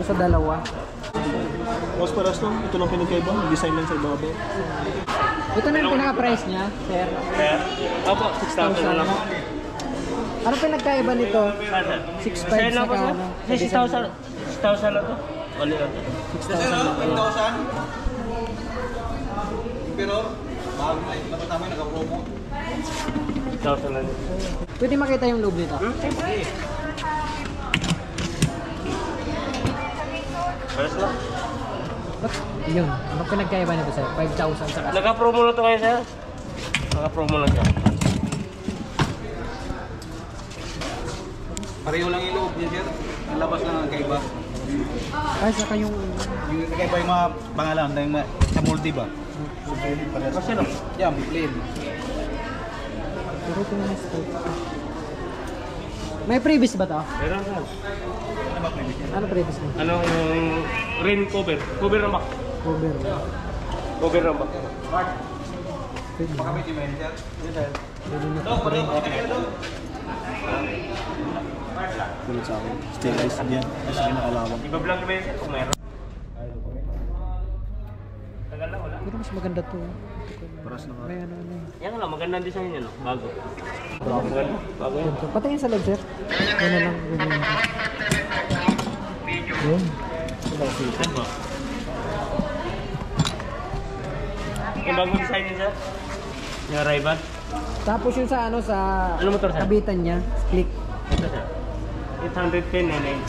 sa dalawa. Mas paras lang, ito lang pinagkaiba, design lang sa ibabaw. Ito na yung pinaka-price niya, sir. Kaya, opo, 6,000 na lang. Ano pinagkaiba nito? 6,500 sa kano? 6,000 lang to. Wali lang to. 6,000 lang. 1,000. Pero, bago na ito, tama yung nag-promo. 6,000 lang. Pwede makita yung loob nito? Paras lang. Yun. Ano pinagkaiba nito, sir? 5,000 sa kano? Naka-promo lang to kayo, sir. Naka-promo lang siya. Pareho lang yung loob niya, sir. Ang labas lang ang kaiba. Ay, saka yung... Yung kaiba yung mga pangalan, yung sa multi ba? Kasi lang. Yan, plain. Pero ito yung mistake. May previous ba to? Meron sir. Ano ba plain? Ano previous mo? Ano yung rain cover? Cover ng back. Cover. Cover ng back. Pwede na. Pakabit yung sir. Yes, sir. Pwede na cover. Tulad sa akin. Stainless din. Kasi kinakalaman. Iba-vlog ba yun sir? Kung meron. Tagal lang, wala. Pero mas maganda to. Paras na nga. May ano ano. Yan lang, magandang design yan. Bago. Bago. Bago yan. Ito. Patingin sa loob, sir. Yan na lang. Ganyan. Yun. Saan ba? Yung bagong design niya sir? Yung arrival? Tapos yung sa ano sa Ano motor, sir? kabitan niya, click Ito sir. 810 na 11.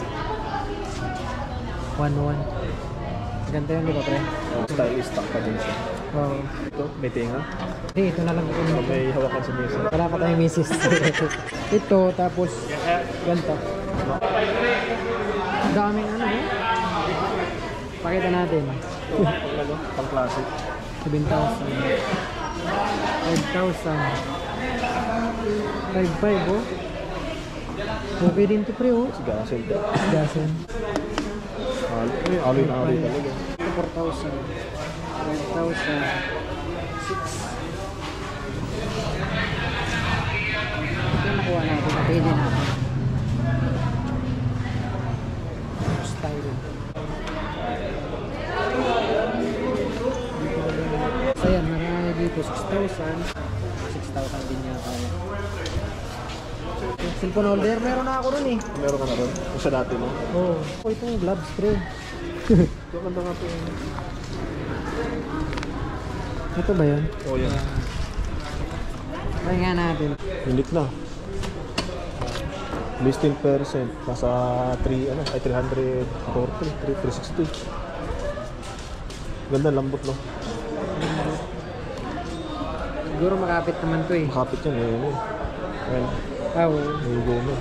Ganda yun, di ba, pre? Stylish stock pa din siya. Oo. Ito, may tinga. Hindi, ito na lang. May hawakan sa mesa. Wala pa tayong misis. Ito, tapos ganito. Ang daming ano, eh. Pakita natin. Pang classic. 7,000. 5,000. 5,500, oh. Okay din to, pre, oh. Gasil. Gasen. Aloy na aloy talaga. 4,000. 5,000. 6. Ito nakuha natin. Napili natin. Style. So yan, marami dito. 6,000. 6,000 din yata. Cellphone holder, meron na ako nun eh. Meron ka na ron? Kung sa dati mo? Oo. Oh, ito yung gloves, pre. Ito ganda nga ito. Ito ba yun? Oo yan. Try nga natin. Unique na. Listing percent. Nasa 340, 360. Ganda, lambot no? Siguro makapit naman to eh. Makapit yan eh. Ayan. Oo. May goma.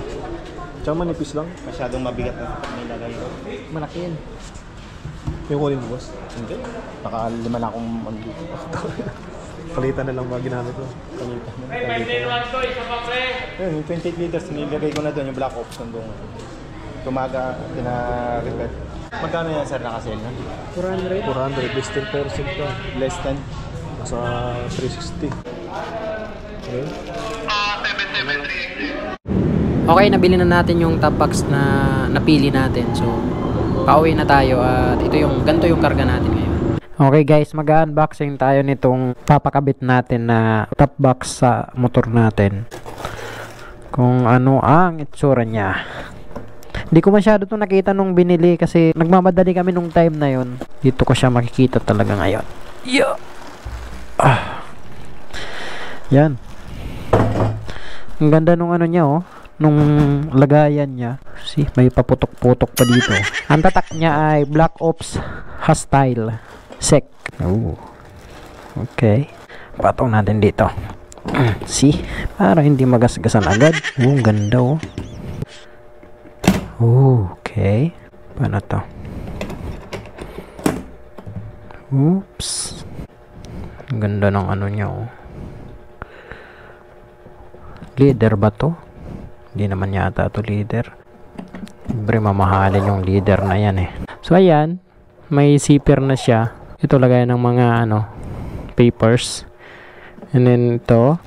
Tsaka manipis lang. Masyadong mabigat na nilagay. Malaki yan. Yung kunin mo boss. Hindi. Baka lima na akong dito. Palitan na lang mga ginamit mo. Palitan na. Ayun, yung 28 liters, nilagay ko na doon yung black ops nandun. Tumaga, pina-repair. Magkano yan sir nakasale na? 400. 400, listing percent ka. Less than? Nasa 360. Okay. Okay, nabili na natin yung top box na napili natin. So, pauwi na tayo at ganito yung karga natin ngayon. Okay guys, mag-unboxing tayo nitong papakabit natin na top box sa motor natin. Kung ano ang itsura niya. Hindi ko masyado itong nakita nung binili kasi nagmamadali kami nung time na yon. Dito ko siya makikita talaga ngayon. Yeah. Yan. Ang ganda nung ano niya oh. Nung lagayan niya. See, may paputok-putok pa dito. Ang tatak niya ay Black Ops Hostile Sec. Oh. Okay. Patong natin dito. See, para hindi magasgasan agad. Oh, ganda oh. Okay. Paano to? Oops. Ang ganda ng ano niya oh. Leader ba to? Hindi naman yata to leader. Siyempre mamahalin yung leader na yan eh. So ayan, may zipper na siya. Ito lagay ng mga papers. And then ito,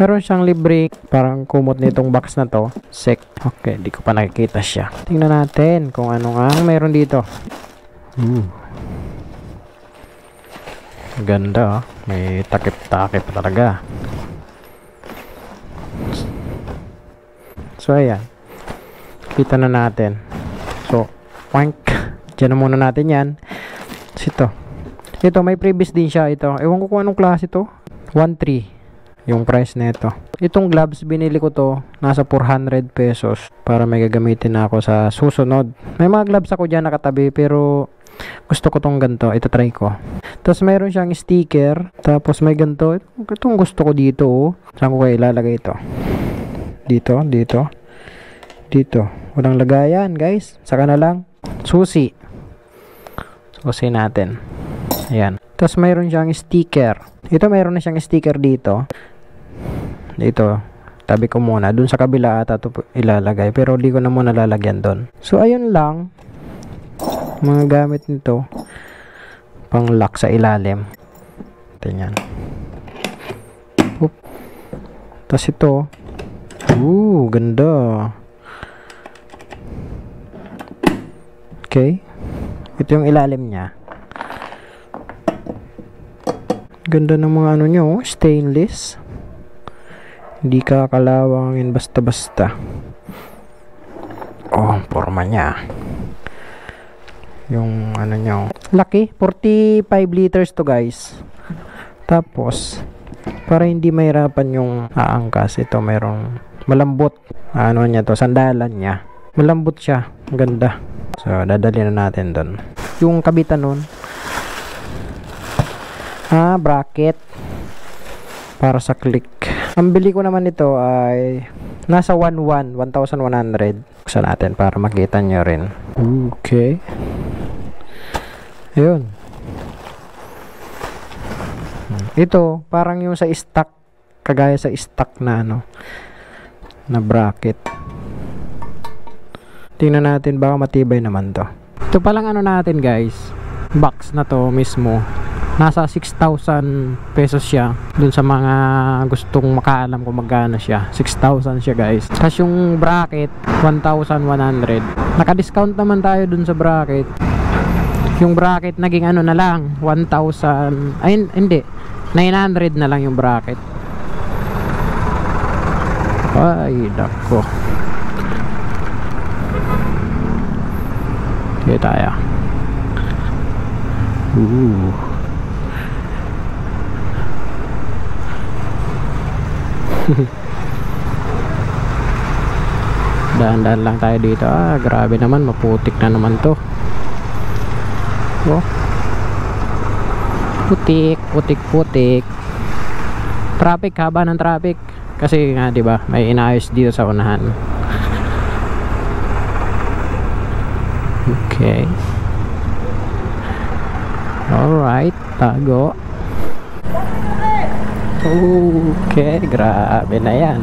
Meron siyang libre, parang kumot nitong box na to. Sec. Okay, di ko pa nakikita siya. Tingnan natin kung ano nga meron dito. Ganda, oh. May takip-takip talaga. So, ayan. Kita na natin. So, wank. Diyan na muna natin yan. Ito, may previous din siya ito. Ewan ko kung anong klase to. 1.3 yung price na ito. Itong gloves, binili ko to. Nasa 400 pesos. Para may gagamitin na ako sa susunod. May mga gloves ako dyan nakatabi. Pero gusto ko tong ganito. Ito try ko. Tapos mayroon siyang sticker. Tapos may ganito. Itong gusto ko dito. Oh. Saan ko kaya ilalagay ito? Dito. Walang lagayan guys. Saka na lang. Susi natin. Ayan. Tapos mayroon siyang sticker. Ito mayroon na siyang sticker dito. Dito. Tabi ko muna. Dun sa kabila ata ito ilalagay. Pero di ko na muna lalagyan doon. So ayun lang. Mga gamit nito. Pang lock sa ilalim. Tingnan. Tapos ito. Ganda. Okay. Ito yung ilalim niya. Ganda ng mga ano nyo. Stainless. Hindi kakalawangin basta-basta. Oh, forma niya. Yung ano nyo. Laki. 45 liters to guys. Tapos, para hindi mahirapan yung aangkas. Ito mayroong malambot. Ano niya to? Sandalan niya. Malambot siya. Ganda. So, dadali na natin doon. Yung kabitan nun. Bracket. Para sa click. Ang bili ko naman ito ay nasa 1,100. Buksan natin para makita nyo rin. Okay. Ayun. Ito, parang yung sa stock. Kagaya sa stock na ano. Na bracket. Tingnan natin baka matibay naman to. Ito palang ano natin guys. Box na to mismo. Nasa 6,000 pesos siya. Dun sa mga gustong makaalam kung magkano siya. 6,000 siya guys. Tapos yung bracket 1,100. Naka-discount naman tayo dun sa bracket. Yung bracket naging ano na lang 1,000. Ay hindi 900 na lang yung bracket. Ay dako. Sige tayo. Dahan-dahan lang tayo dito. Grabe naman, maputik na naman to. Oh. Putik. Traffic, haba ng traffic. Kasi nga 'di ba, may inaayos dito sa unahan. Okay. Alright, tago. Okay, grabe na yan.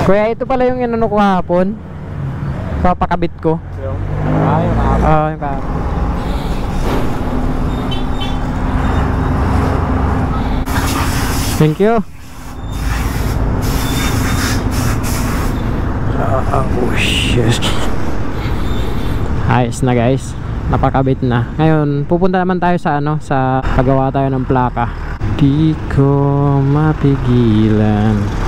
Kuya, ito pala yung inano ko hapon. Papakabit ko. Yung kahapon. Thank you. Oh shit. Ayos na guys, napakabit na. Ngayon pupunta naman tayo sa ano, sa paggawa tayo ng plaka. Di ko mapigilan.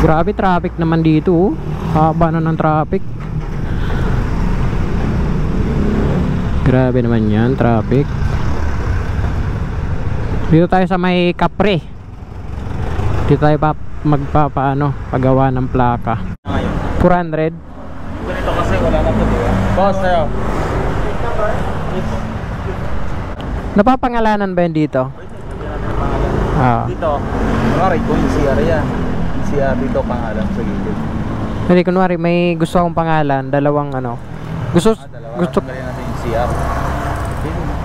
Grabe traffic naman dito, oh. Haba na ng traffic. Grabe naman yan, traffic. Dito tayo sa may Capre. Dito tayo paggawa ng plaka. 400. Ganito kasi wala na po diba? Boss tayo. Napapangalanan ba yun dito? Dito, kunwari kung yung CR yan. Yung CR dito pangalan sa gilid. Hindi, kunwari may gusto akong pangalan, dalawang ano. Gusto, Tanggalin natin yung CR.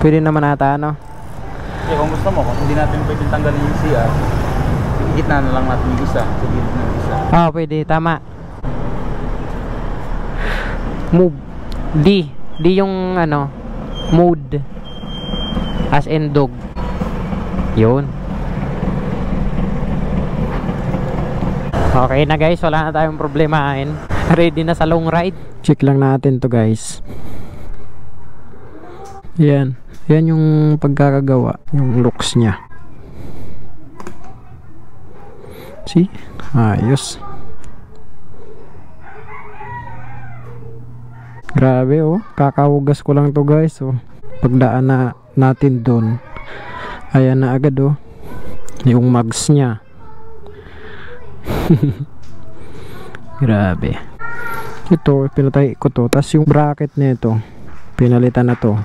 pwede naman ata ano. Kung gusto mo, kung hindi natin pwedeng tanggalin yung CR, gitna na lang natin yung isa, sa gilid ng isa. Pwede, tama. Move. D yung ano, mode. As in dog. Yun. Okay na guys, wala na tayong problemahin. Ready na sa long ride. Check lang natin to guys. Yan. Yan yung pagkakagawa. Yung looks niya. See? Ayos. Grabe oh. Kakahugas ko lang to guys oh. Pagdaan na natin doon. Ayan na agad oh. Yung mugs niya. Grabe. Ito, pinatay ko to. Tapos yung bracket nito, pinalitan na to.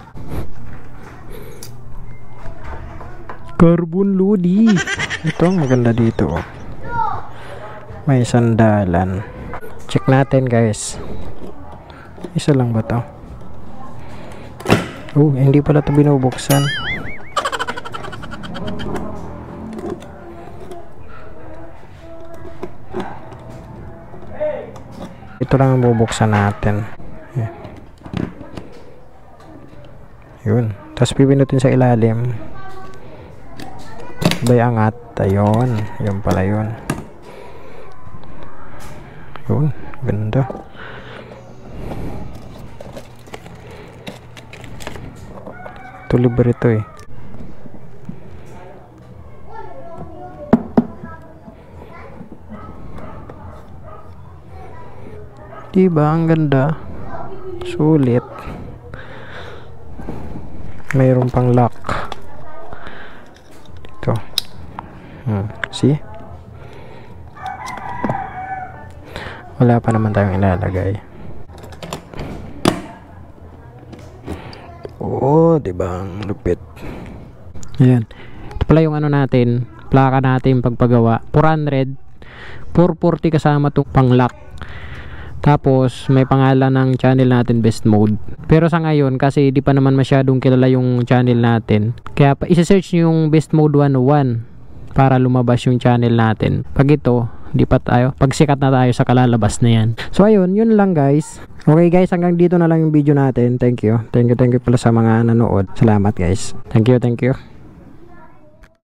Carbon lodi. Ito ang maganda dito oh. May sandalan. Check natin guys. Isa lang ba to? Oh, hindi pala ito binubuksan. Ito lang ang bubuksan natin. Yun. Tapos pipinutin sa ilalim. Sabay angat. Ayun. Yun pala yun. Yun. Ganda. Ito libre ito eh. Diba? Ang ganda. Sulit. Mayroon pang lock. Ito. See? Wala pa naman tayong ilalagay. Oo, diba? Ang lupit. Ayan. Ito pala yung ano natin. Plaka natin pagpagawa. 400. 440 kasama itong pang lock. Tapos may pangalan ng channel natin, Best Mode. Pero sa ngayon kasi di pa naman masyadong kilala yung channel natin, kaya isa-search nyo yung Best Mode 101 para lumabas yung channel natin. Pag ito, di pa tayo, pag sikat na tayo sa kalalabas na yan. So ayun, yun lang guys. Okay guys, hanggang dito na lang yung video natin. Thank you pala sa mga nanood. Salamat guys. Thank you.